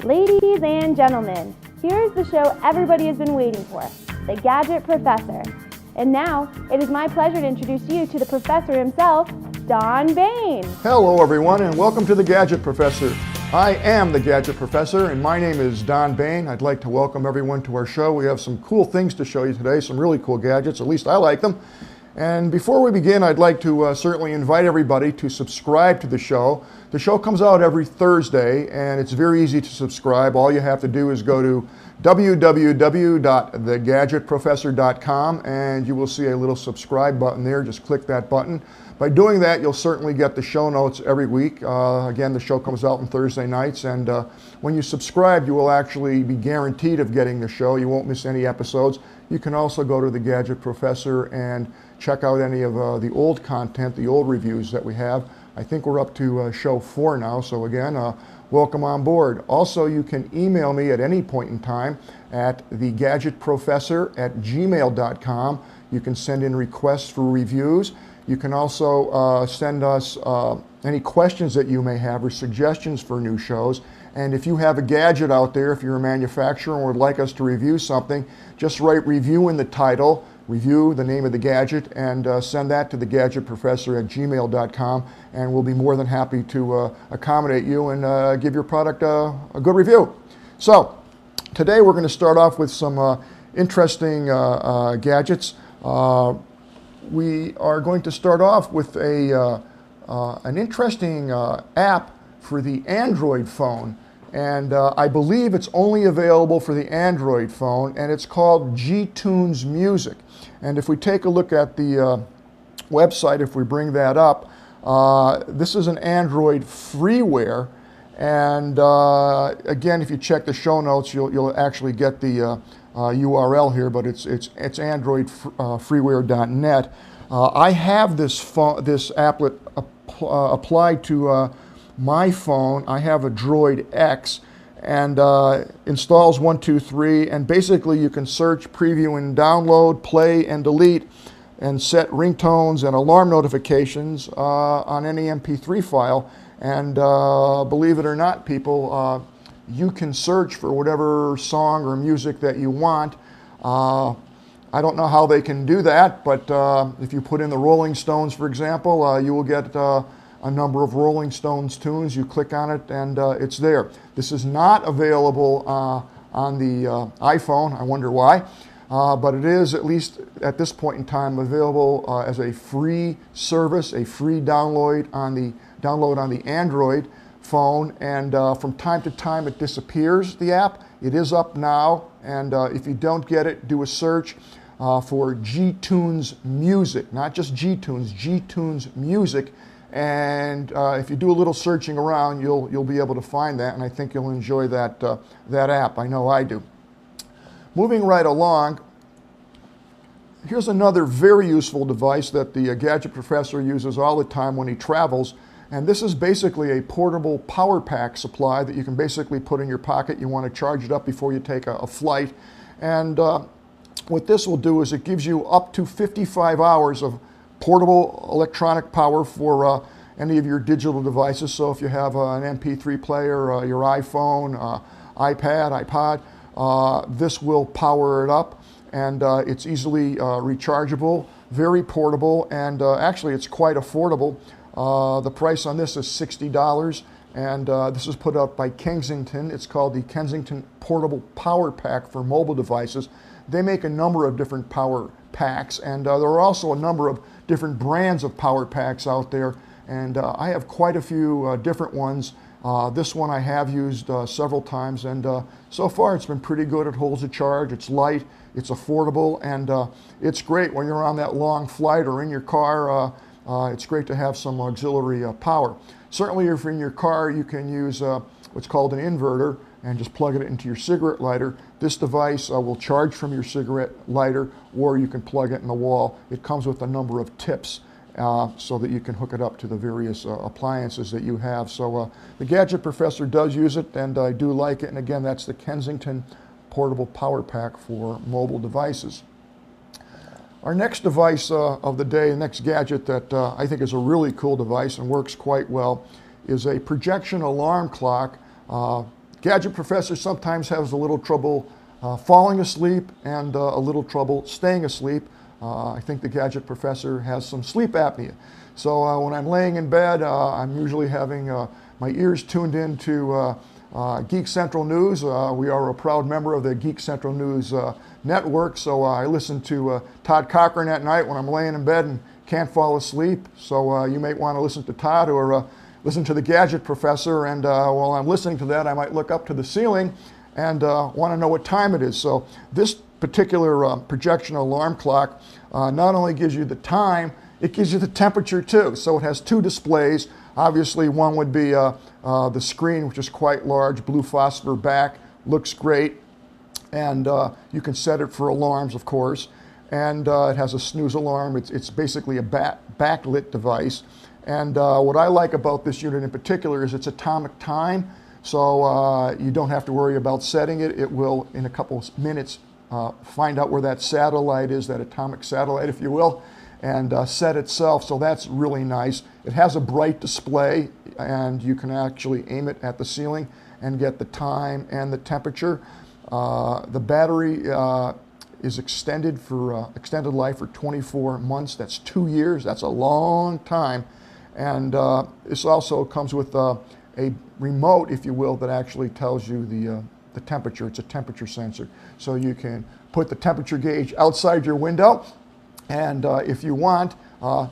Ladies and gentlemen, here's the show everybody has been waiting for, the Gadget Professor. And now, it is my pleasure to introduce you to the professor himself, Don Bain. Hello everyone, and welcome to the Gadget Professor. I am the Gadget Professor, and my name is Don Bain. I'd like to welcome everyone to our show. We have some cool things to show you today, some really cool gadgets, at least I like them. And before we begin, I'd like to certainly invite everybody to subscribe to the show. The show comes out every Thursday, and it's very easy to subscribe. All you have to do is go to www.thegadgetprofessor.com, and you will see a little subscribe button there. Just click that button. By doing that, you'll certainly get the show notes every week. Again, the show comes out on Thursday nights, and when you subscribe, you will actually be guaranteed of getting the show. You won't miss any episodes. You can also go to the Gadget Professor and check out any of the old content, the old reviews that we have. I think we're up to show 4 now, so again, welcome on board. Also, you can email me at any point in time at thegadgetprofessor@gmail.com. You can send in requests for reviews. You can also send us any questions that you may have or suggestions for new shows. And if you have a gadget out there, if you're a manufacturer and would like us to review something, just write review in the title, review the name of the gadget, and send that to thegadgetprofessor@gmail.com, and we'll be more than happy to accommodate you and give your product a good review. So today we're going to start off with some interesting gadgets. We are going to start off with an interesting app for the Android phone, and I believe it's only available for the Android phone, and it's called G-Tunes Music. And if we take a look at the website, if we bring that up, this is an Android freeware, and again, if you check the show notes, you'll actually get the URL here, but it's androidfreeware.net. I have this applet applied to my phone. I have a Droid X, and installs 1, 2, 3, and basically you can search, preview, and download, play, and delete, and set ringtones and alarm notifications on any MP3 file. And believe it or not, people, you can search for whatever song or music that you want. I don't know how they can do that, but if you put in the Rolling Stones, for example, you will get a number of Rolling Stones tunes. You click on it and it's there. This is not available on the iPhone. I wonder why, but it is, at least at this point in time, available as a free service, a free download on the Android phone, and from time to time it disappears, the app. It is up now, and if you don't get it, do a search for G-Tunes Music, not just G-Tunes, G-Tunes Music, and if you do a little searching around, you'll be able to find that, and I think you'll enjoy that app. I know I do. Moving right along, here's another very useful device that the Gadget Professor uses all the time when he travels. And this is basically a portable power pack supply that you can basically put in your pocket. You want to charge it up before you take a flight. And what this will do is it gives you up to 55 hours of portable electronic power for any of your digital devices. So if you have an MP3 player, your iPhone, iPad, iPod, this will power it up. And it's easily rechargeable, very portable, and actually it's quite affordable. The price on this is $60, and this is put out by Kensington. It's called the Kensington Portable Power Pack for mobile devices. They make a number of different power packs, and there are also a number of different brands of power packs out there, and I have quite a few different ones. This one I have used several times, and so far it's been pretty good. It holds a charge, it's light, it's affordable, and it's great when you're on that long flight or in your car. It's great to have some auxiliary power. Certainly if you're in your car, you can use what's called an inverter and just plug it into your cigarette lighter. This device will charge from your cigarette lighter, or you can plug it in the wall. It comes with a number of tips so that you can hook it up to the various appliances that you have. So the Gadget Professor does use it, and I do like it. And again, that's the Kensington Portable Power Pack for mobile devices. Our next device of the day, the next gadget that I think is a really cool device and works quite well, is a projection alarm clock. Gadget Professor sometimes has a little trouble falling asleep and a little trouble staying asleep. I think the Gadget Professor has some sleep apnea. So when I'm laying in bed, I'm usually having my ears tuned in to Geek Central News. We are a proud member of the Geek Central News network, so I listen to Todd Cochran at night when I'm laying in bed and can't fall asleep. So you may want to listen to Todd or listen to the Gadget Professor, and while I'm listening to that, I might look up to the ceiling and want to know what time it is. So this particular projection alarm clock not only gives you the time, it gives you the temperature too. So it has two displays. Obviously, one would be the screen, which is quite large, blue phosphor back, looks great, and you can set it for alarms, of course. And it has a snooze alarm. It's basically a backlit device. And what I like about this unit in particular is it's atomic time. So you don't have to worry about setting it. It will, in a couple of minutes, find out where that satellite is, that atomic satellite, if you will, and set itself. So that's really nice. It has a bright display, and you can actually aim it at the ceiling and get the time and the temperature. The battery is extended for extended life for 24 months. That's 2 years. That's a long time. And this also comes with a remote, if you will, that actually tells you the temperature. It's a temperature sensor. So you can put the temperature gauge outside your window, and if you want, while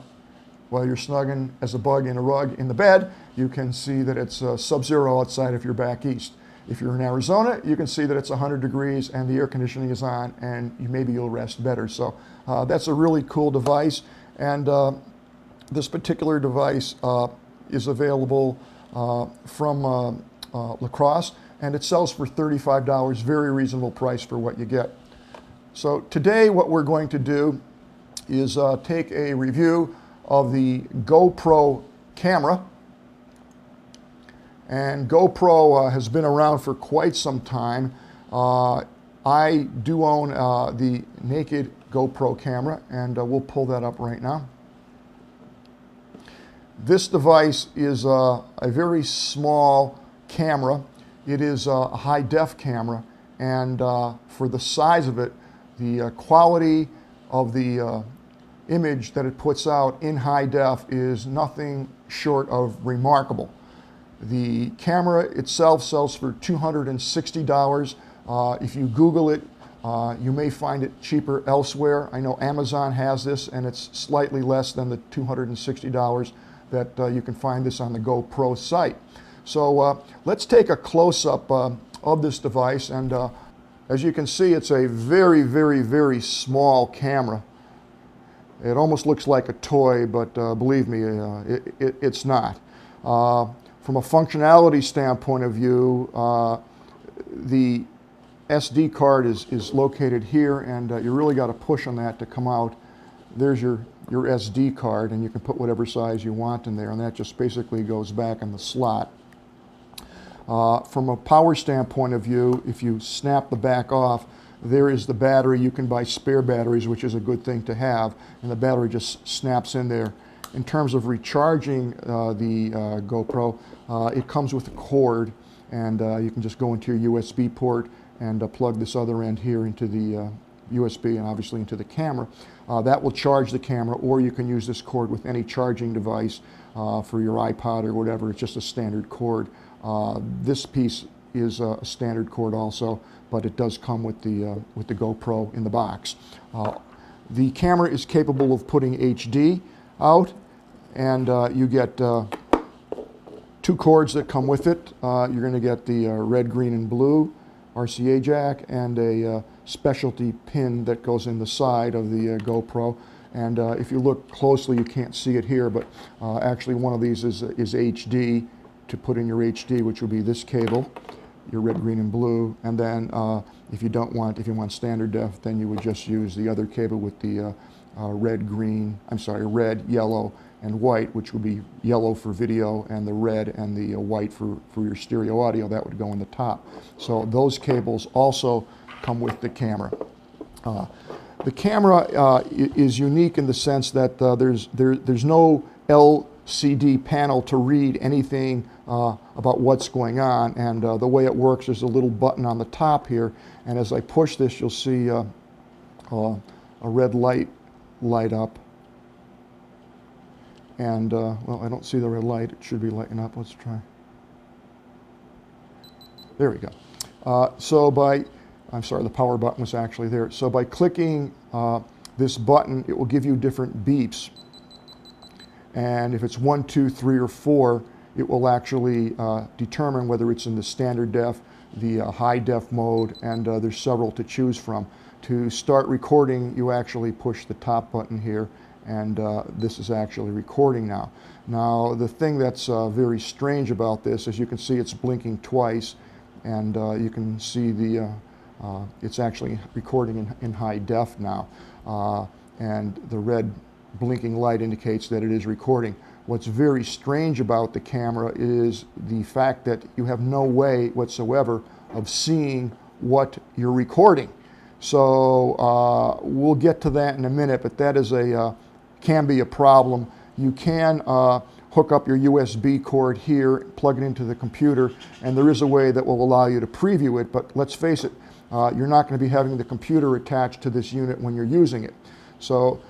you're snugging as a bug in a rug in the bed, you can see that it's sub-zero outside if you're back east. If you're in Arizona, you can see that it's 100 degrees and the air conditioning is on, and maybe you'll rest better. So that's a really cool device, and this particular device is available from La Crosse, and it sells for $35, very reasonable price for what you get. So today what we're going to do is take a review of the GoPro camera. And GoPro has been around for quite some time. I do own the naked GoPro camera, and we'll pull that up right now. This device is a very small camera. It is a high-def camera, and for the size of it, the quality of the image that it puts out in high def is nothing short of remarkable. The camera itself sells for $260. If you Google it, you may find it cheaper elsewhere. I know Amazon has this, and it's slightly less than the $260 that you can find this on the GoPro site. So let's take a close-up of this device, and as you can see, it's a very, very, very small camera. It almost looks like a toy, but believe me, it's not. From a functionality standpoint of view, the SD card is located here, and you really got to push on that to come out. There's your SD card, and you can put whatever size you want in there, and that just basically goes back in the slot. From a power standpoint of view, if you snap the back off, there is the battery. You can buy spare batteries, which is a good thing to have, and the battery just snaps in there. In terms of recharging the GoPro, it comes with a cord, and you can just go into your USB port and plug this other end here into the USB and obviously into the camera. That will charge the camera, or you can use this cord with any charging device for your iPod or whatever. It's just a standard cord. This piece is a standard cord also, but it does come with the GoPro in the box. The camera is capable of putting HD out, and you get two cords that come with it. You're going to get the red, green, and blue RCA jack, and a specialty pin that goes in the side of the GoPro. And if you look closely, you can't see it here, but actually one of these is HD, to put in your HD, which would be this cable, your red, green, and blue. And then if you want standard def, then you would just use the other cable with the red, yellow, and white, which would be yellow for video, and the red and the white for your stereo audio. That would go in the top. So those cables also come with the camera. The camera is unique in the sense that there's no CD panel to read anything about what's going on. And the way it works, there's a little button on the top here, and as I push this, you'll see a red light light up. And, well, I don't see the red light. It should be lighting up. Let's try. There we go. I'm sorry, the power button was actually there. So by clicking this button, it will give you different beeps. And if it's 1, 2, 3, or 4, it will actually determine whether it's in the standard def, the high def mode, and there's several to choose from. To start recording, you actually push the top button here, and this is actually recording now. Now, the thing that's very strange about this, as you can see, it's blinking twice, and you can see it's actually recording in high def now, and the red blinking light indicates that it is recording. What's very strange about the camera is the fact that you have no way whatsoever of seeing what you're recording. So we'll get to that in a minute, but that is can be a problem. You can hook up your USB cord here, plug it into the computer, and there is a way that will allow you to preview it, but let's face it, you're not going to be having the computer attached to this unit when you're using it. So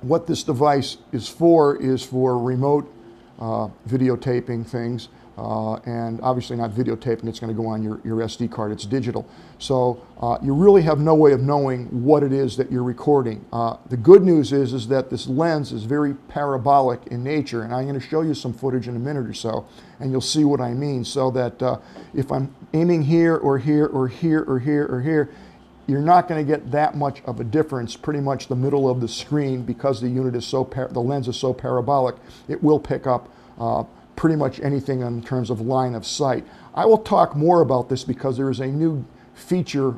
what this device is for remote videotaping things, and obviously not videotaping, it's going to go on your SD card, it's digital. So you really have no way of knowing what it is that you're recording. The good news is that this lens is very parabolic in nature, and I'm going to show you some footage in a minute or so, and you'll see what I mean, so that if I'm aiming here or here or here or here or here, you're not going to get that much of a difference. Pretty much the middle of the screen, because the unit is the lens is so parabolic, it will pick up pretty much anything in terms of line of sight. I will talk more about this because there is a new feature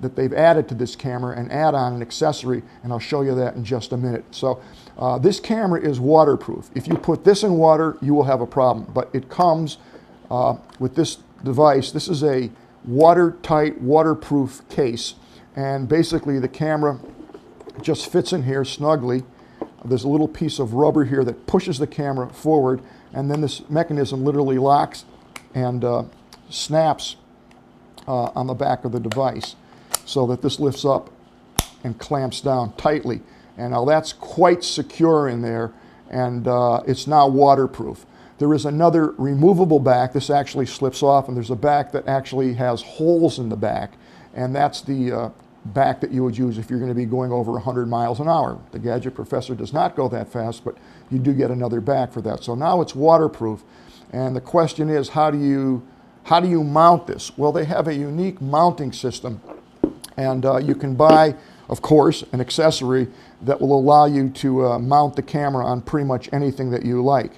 that they've added to this camera, an add-on, an accessory, and I'll show you that in just a minute. So this camera is waterproof. If you put this in water, you will have a problem, but it comes with this device. This is a watertight, waterproof case, and basically the camera just fits in here snugly. There's a little piece of rubber here that pushes the camera forward, and then this mechanism literally locks and snaps on the back of the device, so that this lifts up and clamps down tightly. And now that's quite secure in there, and it's now waterproof. There is another removable back. This actually slips off, and there's a back that actually has holes in the back, and that's the back that you would use if you're going to be going over 100 miles an hour. The Gadget Professor does not go that fast, but you do get another back for that. So now it's waterproof, and the question is, how do you mount this? Well, they have a unique mounting system, and you can buy, of course, an accessory that will allow you to mount the camera on pretty much anything that you like.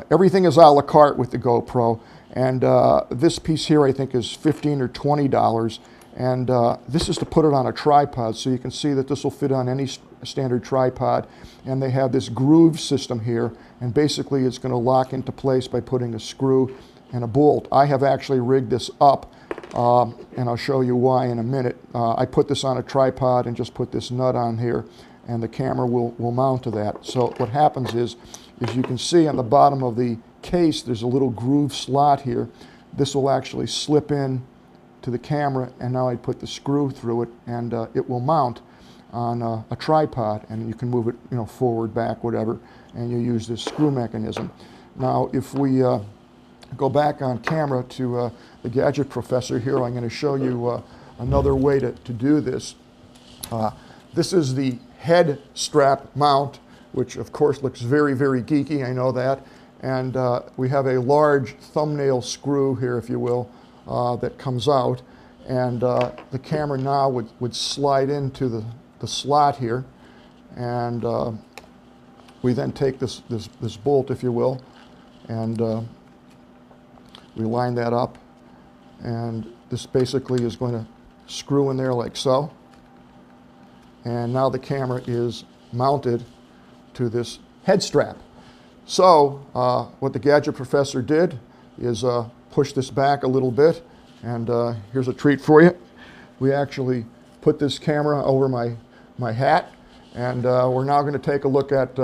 Everything is a la carte with the GoPro, and this piece here I think is $15 or $20, and this is to put it on a tripod, so you can see that this will fit on any standard tripod, and they have this groove system here, and basically it's going to lock into place by putting a screw and a bolt. I have actually rigged this up, and I'll show you why in a minute. I put this on a tripod and just put this nut on here, and the camera will mount to that. So what happens is, as you can see on the bottom of the case, there's a little groove slot here. This will actually slip in to the camera, and now I put the screw through it, and it will mount on a tripod, and you can move it, forward, back, whatever, and you use this screw mechanism. Now, if we go back on camera to the Gadget Professor here, I'm going to show you another way to do this. This is the head strap mount, which of course looks very, very geeky, I know that. And we have a large thumbnail screw here, if you will, that comes out. And the camera now would slide into the slot here. And we then take this bolt, if you will, and we line that up. And this basically is going to screw in there like so. And now the camera is mounted to this head strap. So what the Gadget Professor did is push this back a little bit, and here's a treat for you. We actually put this camera over my hat, and we're now going to take a look at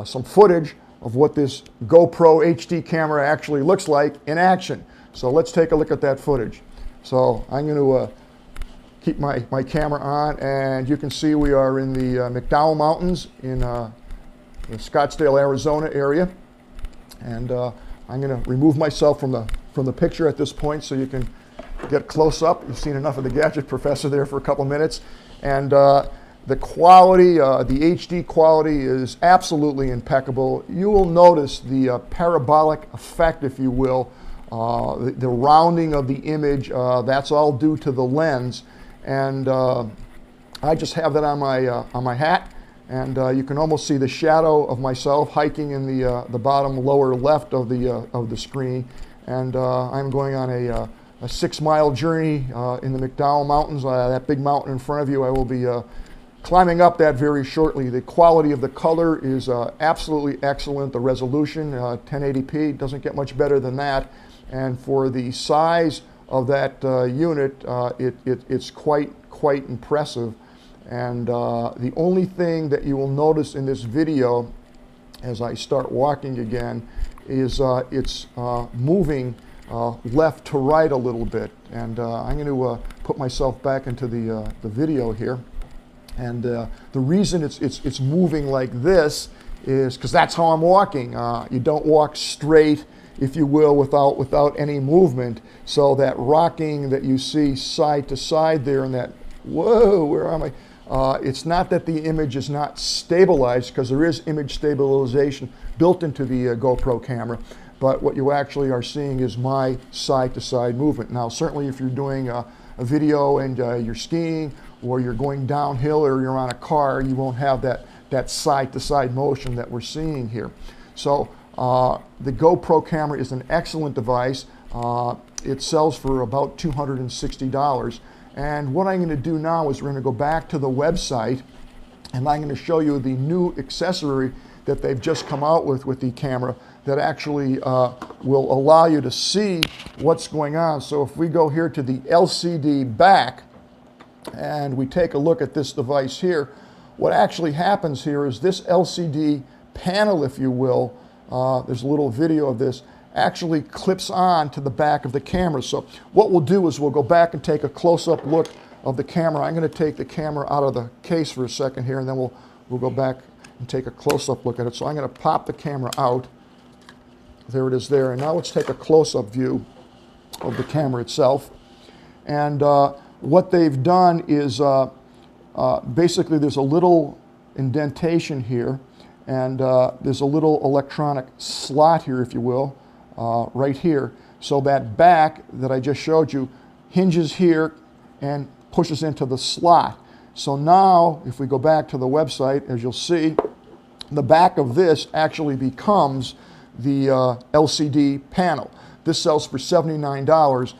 some footage of what this GoPro HD camera actually looks like in action. So let's take a look at that footage. So I'm going to keep my camera on, and you can see we are in the McDowell Mountains in the Scottsdale, Arizona area. And I'm going to remove myself from the picture at this point so you can get close up. You've seen enough of the Gadget Professor there for a couple minutes. And the quality, the HD quality is absolutely impeccable. You will notice the parabolic effect, if you will, the rounding of the image. That's all due to the lens. And I just have that on my hat. And you can almost see the shadow of myself hiking in the bottom lower left of the screen. And I'm going on a 6-mile journey in the McDowell Mountains. That big mountain in front of you, I will be climbing up that very shortly. The quality of the color is absolutely excellent. The resolution, 1080p, doesn't get much better than that. And for the size of that unit, it's quite impressive. And the only thing that you will notice in this video as I start walking again is it's moving left to right a little bit. And I'm going to put myself back into the video here. And the reason it's moving like this is because that's how I'm walking. You don't walk straight, if you will, without any movement. So that rocking that you see side to side there, and that, whoa, where am I? It's not that the image is not stabilized, because there is image stabilization built into the GoPro camera. But what you actually are seeing is my side-to-side movement. Now, certainly if you're doing a video and you're skiing, or you're going downhill, or you're on a car, you won't have that side-to-side motion that we're seeing here. So the GoPro camera is an excellent device. It sells for about $260. And what I'm going to do now is we're going to go back to the website, and I'm going to show you the new accessory that they've just come out with the camera that actually will allow you to see what's going on. So if we go here to the LCD back and we take a look at this device here, what actually happens here is this LCD panel, if you will, there's a little video of this, actually clips on to the back of the camera. So what we'll do is we'll go back and take a close-up look of the camera. I'm going to take the camera out of the case for a second here, and then we'll go back and take a close-up look at it. So I'm going to pop the camera out. There it is there. And now let's take a close-up view of the camera itself. And what they've done is basically there's a little indentation here, and there's a little electronic slot here, if you will, right here. So that back that I just showed you hinges here and pushes into the slot. So now, if we go back to the website, as you'll see, the back of this actually becomes the LCD panel. This sells for $79.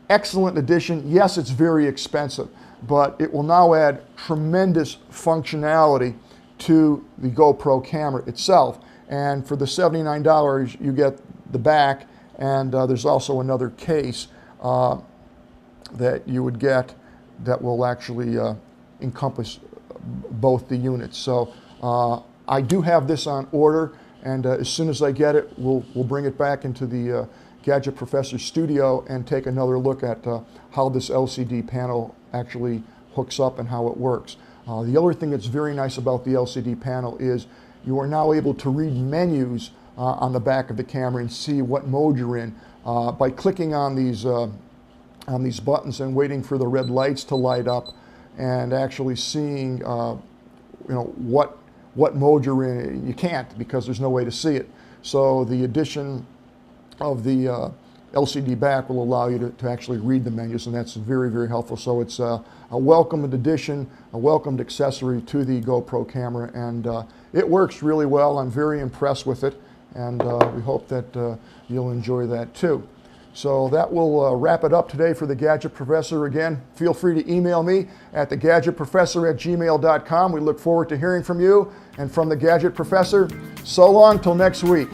Excellent addition. Yes, it's very expensive, but it will now add tremendous functionality to the GoPro camera itself. And for the $79, you get the back, and there's also another case that you would get that will actually encompass both the units. So I do have this on order, and as soon as I get it, we'll bring it back into the Gadget Professor studio and take another look at how this LCD panel actually hooks up and how it works. The other thing that's very nice about the LCD panel is you are now able to read menus on the back of the camera and see what mode you're in by clicking on these buttons and waiting for the red lights to light up, and actually seeing what mode you're in. You can't, because there's no way to see it. So the addition of the LCD back will allow you to actually read the menus, and that's very, very helpful. So it's a welcomed addition, a welcomed accessory to the GoPro camera, and it works really well. I'm very impressed with it, and we hope that you'll enjoy that too. So that will wrap it up today for the Gadget Professor. Again, feel free to email me at thegadgetprofessor@gmail.com. We look forward to hearing from you. And from the Gadget Professor, so long till next week.